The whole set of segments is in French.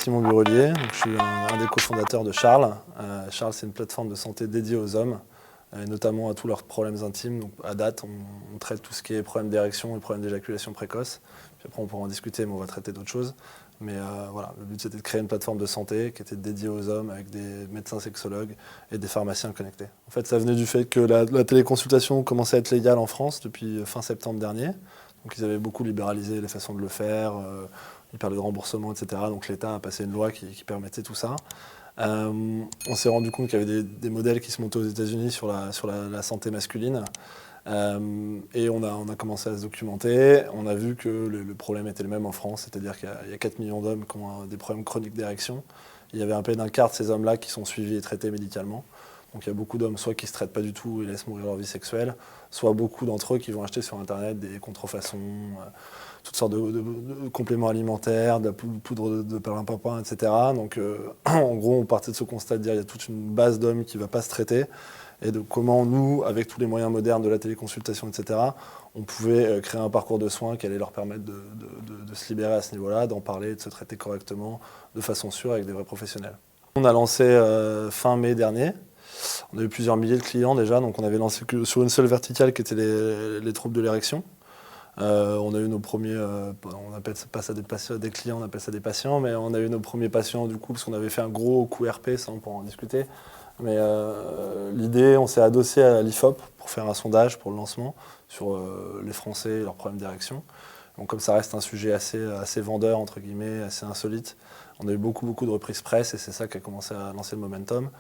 Simon Burelier, donc je suis un des cofondateurs de Charles. Charles, c'est une plateforme de santé dédiée aux hommes, et notamment à tous leurs problèmes intimes. Donc, à date, on traite tout ce qui est problème d'érection et problème d'éjaculation précoce. Puis après, on pourra en discuter, mais on va traiter d'autres choses. Mais voilà, le but, c'était de créer une plateforme de santé qui était dédiée aux hommes avec des médecins sexologues et des pharmaciens connectés. En fait, ça venait du fait que la téléconsultation commençait à être légale en France depuis fin septembre dernier. Donc ils avaient beaucoup libéralisé les façons de le faire, ils parlaient de remboursement, etc. Donc l'État a passé une loi qui permettait tout ça. On s'est rendu compte qu'il y avait des modèles qui se montaient aux États-Unis sur la santé masculine. Et on a commencé à se documenter. On a vu que le problème était le même en France, c'est-à-dire qu'il y a 4 millions d'hommes qui ont des problèmes chroniques d'érection. Il y avait un peu d'un quart de ces hommes-là qui sont suivis et traités médicalement. Donc il y a beaucoup d'hommes soit qui ne se traitent pas du tout et laissent mourir leur vie sexuelle, soit beaucoup d'entre eux qui vont acheter sur Internet des contrefaçons, toutes sortes de compléments alimentaires, de la poudre de perlimpinpin, etc. Donc en gros, on partait de ce constat de dire qu'il y a toute une base d'hommes qui ne va pas se traiter et de comment nous, avec tous les moyens modernes de la téléconsultation, etc., on pouvait créer un parcours de soins qui allait leur permettre de se libérer à ce niveau-là, d'en parler, de se traiter correctement, de façon sûre avec des vrais professionnels. On a lancé fin mai dernier. On a eu plusieurs milliers de clients déjà, donc on avait lancé que sur une seule verticale qui était les troubles de l'érection. On a eu nos premiers, on appelle pas ça des clients, on appelle ça des patients, mais on a eu nos premiers patients du coup parce qu'on avait fait un gros coup RP, ça on pourra en discuter. Mais l'idée, on s'est adossé à l'IFOP pour faire un sondage pour le lancement sur les Français et leurs problèmes d'érection. Donc comme ça reste un sujet assez vendeur, entre guillemets, assez insolite, on a eu beaucoup de reprises presse et c'est ça qui a commencé à lancer le momentum.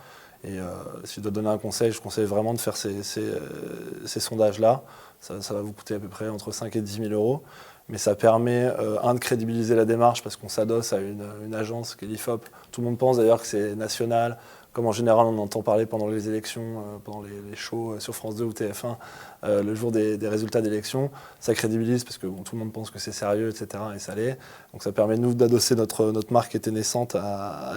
Et si je dois donner un conseil, je conseille vraiment de faire ces sondages-là. Ça va vous coûter à peu près entre 5 et 10 000 euros. Mais ça permet, de crédibiliser la démarche parce qu'on s'adosse à une agence qui est l'IFOP. Tout le monde pense d'ailleurs que c'est national. Comme en général, on entend parler pendant les élections, pendant les shows sur France 2 ou TF1, le jour des résultats d'élections, ça crédibilise parce que tout le monde pense que c'est sérieux, etc. Et ça l'est. Donc ça permet, nous, d'adosser notre marque qui était naissante à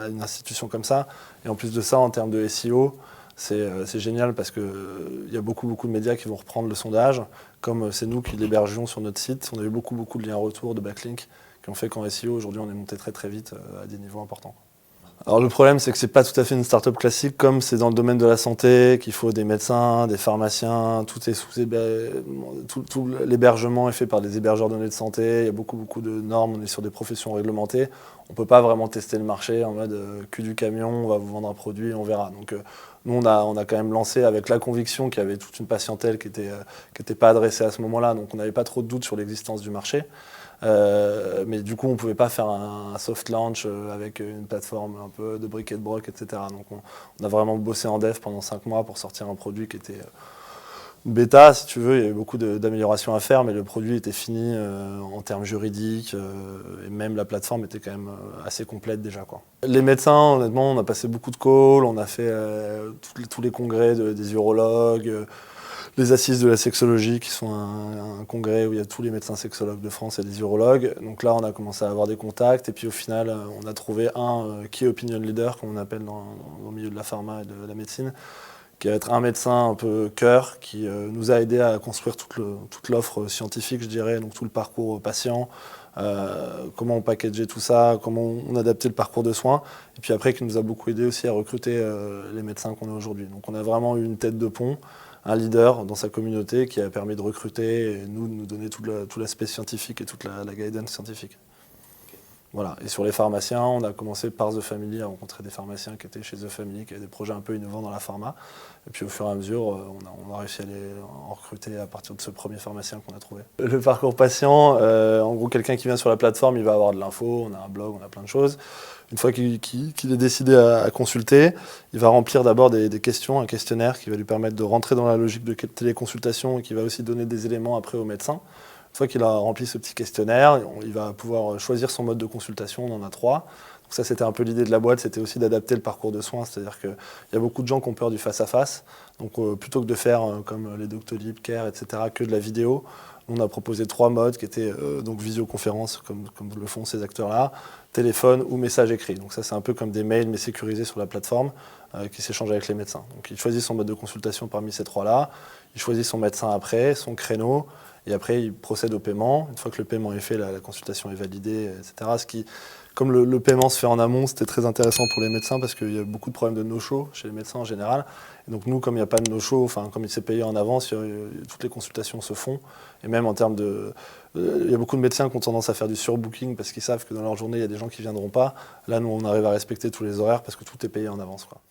une institution comme ça. Et en plus de ça, en termes de SEO, c'est génial parce qu'il y a beaucoup de médias qui vont reprendre le sondage. Comme c'est nous qui l'hébergeons sur notre site, on a eu beaucoup de liens retour, de backlinks, qui ont fait qu'en SEO, aujourd'hui, on est monté très vite à des niveaux importants. Alors le problème, c'est que c'est pas tout à fait une start-up classique, comme c'est dans le domaine de la santé, qu'il faut des médecins, des pharmaciens, tout l'hébergement est fait par des hébergeurs de données de santé, il y a beaucoup de normes, on est sur des professions réglementées, on peut pas vraiment tester le marché en mode cul du camion, on va vous vendre un produit et on verra. Donc nous, on a quand même lancé avec la conviction qu'il y avait toute une patientèle qui était pas adressée à ce moment-là, donc on n'avait pas trop de doutes sur l'existence du marché. Mais du coup, on ne pouvait pas faire un soft launch avec une plateforme un peu de brick et de broc, etc. Donc on a vraiment bossé en dev pendant 5 mois pour sortir un produit qui était bêta, si tu veux. Il y avait beaucoup d'améliorations à faire, mais le produit était fini en termes juridiques et même la plateforme était quand même assez complète déjà, quoi. Les médecins, honnêtement, on a passé beaucoup de calls, on a fait tous les congrès des urologues, les assises de la sexologie, qui sont un congrès où il y a tous les médecins sexologues de France et des urologues. Donc là, on a commencé à avoir des contacts. Et puis au final, on a trouvé un key opinion leader, comme on appelle dans le milieu de la pharma et de la médecine, qui va être un médecin un peu cœur, qui nous a aidé à construire toute l'offre scientifique, je dirais, donc tout le parcours patient, comment on packageait tout ça, comment on adaptait le parcours de soins. Et puis après, qui nous a beaucoup aidé aussi à recruter les médecins qu'on a aujourd'hui. Donc on a vraiment eu une tête de pont, un leader dans sa communauté qui a permis de recruter et nous, de nous donner tout l'aspect scientifique et toute la guidance scientifique. Voilà. Et sur les pharmaciens, on a commencé par The Family à rencontrer des pharmaciens qui étaient chez The Family, qui avaient des projets un peu innovants dans la pharma. Et puis au fur et à mesure, on a réussi à en recruter à partir de ce premier pharmacien qu'on a trouvé. Le parcours patient, en gros, quelqu'un qui vient sur la plateforme, il va avoir de l'info, on a un blog, on a plein de choses. Une fois qu'il est décidé à consulter, il va remplir d'abord des questions, un questionnaire qui va lui permettre de rentrer dans la logique de téléconsultation et qui va aussi donner des éléments après au médecin. Une fois qu'il a rempli ce petit questionnaire, il va pouvoir choisir son mode de consultation, on en a 3. Donc ça, c'était un peu l'idée de la boîte, c'était aussi d'adapter le parcours de soins, c'est-à-dire qu'il y a beaucoup de gens qui ont peur du face-à-face. Donc plutôt que de faire comme les Doctolib, Care, etc., que de la vidéo, on a proposé 3 modes qui étaient donc visioconférence, comme le font ces acteurs-là, téléphone ou message écrit. Donc ça, c'est un peu comme des mails, mais sécurisés sur la plateforme, qui s'échangent avec les médecins. Donc il choisit son mode de consultation parmi ces 3-là, il choisit son médecin après, son créneau, Et après, ils procèdent au paiement. Une fois que le paiement est fait, la consultation est validée, etc. Comme le paiement se fait en amont, c'était très intéressant pour les médecins parce qu'il y a beaucoup de problèmes de no-show chez les médecins en général. Et donc nous, comme il n'y a pas de no-show, enfin comme il s'est payé en avance, toutes les consultations se font. Et même en termes de... il y a beaucoup de médecins qui ont tendance à faire du surbooking parce qu'ils savent que dans leur journée, il y a des gens qui ne viendront pas. Là, nous, on arrive à respecter tous les horaires parce que tout est payé en avance, quoi.